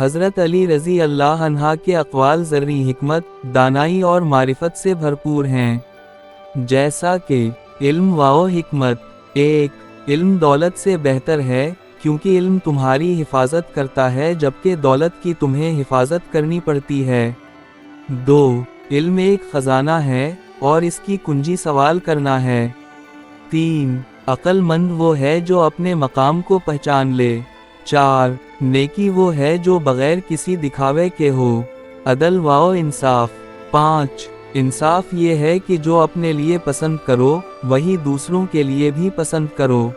حضرت علی رضی اللہ عنہ کے اقوال ذرّی حکمت، دانائی اور معرفت سے بھرپور ہیں، جیسا کہ علم و حکمت۔ 1. علم دولت سے بہتر ہے، کیونکہ علم تمہاری حفاظت کرتا ہے جبکہ دولت کی تمہیں حفاظت کرنی پڑتی ہے۔ 2. علم ایک خزانہ ہے اور اس کی کنجی سوال کرنا ہے۔ 3. عقل مند وہ ہے جو اپنے مقام کو پہچان لے۔ 4. نیکی وہ ہے جو بغیر کسی دکھاوے کے ہو، عدل و انصاف۔ 5. انصاف یہ ہے کہ جو اپنے لیے پسند کرو وہی دوسروں کے لیے بھی پسند کرو۔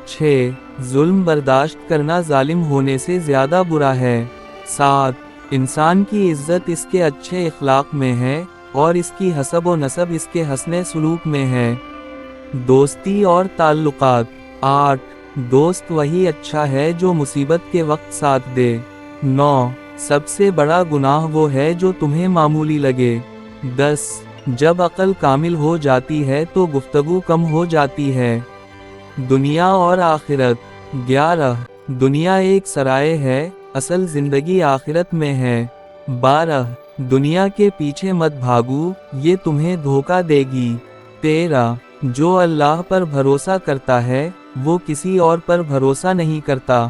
6. ظلم برداشت کرنا ظالم ہونے سے زیادہ برا ہے۔ 7. انسان کی عزت اس کے اچھے اخلاق میں ہے اور اس کی حسب و نسب اس کے حسن سلوک میں ہے۔ دوستی اور تعلقات۔ 8. دوست وہی اچھا ہے جو مصیبت کے وقت ساتھ دے۔ 9. سب سے بڑا گناہ وہ ہے جو تمہیں معمولی لگے۔ 10. جب عقل کامل ہو جاتی ہے تو گفتگو کم ہو جاتی ہے۔ دنیا اور آخرت۔ 11. دنیا ایک سرائے ہے، اصل زندگی آخرت میں ہے۔ 12. دنیا کے پیچھے مت بھاگو، یہ تمہیں دھوکہ دے گی۔ 13. جو اللہ پر بھروسہ کرتا ہے وہ کسی اور پر بھروسہ نہیں کرتا۔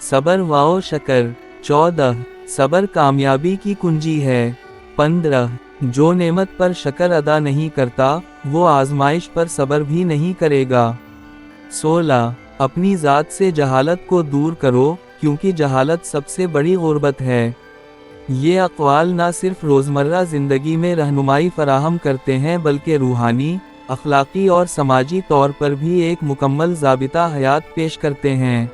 صبر و شکر۔ 14. صبر کامیابی کی کنجی ہے۔ 15. جو نعمت پر شکر ادا نہیں کرتا وہ آزمائش پر صبر بھی نہیں کرے گا۔ 16. اپنی ذات سے جہالت کو دور کرو، کیونکہ جہالت سب سے بڑی غربت ہے۔ یہ اقوال نہ صرف روزمرہ زندگی میں رہنمائی فراہم کرتے ہیں بلکہ روحانی، اخلاقی اور سماجی طور پر بھی ایک مکمل ضابطہ حیات پیش کرتے ہیں۔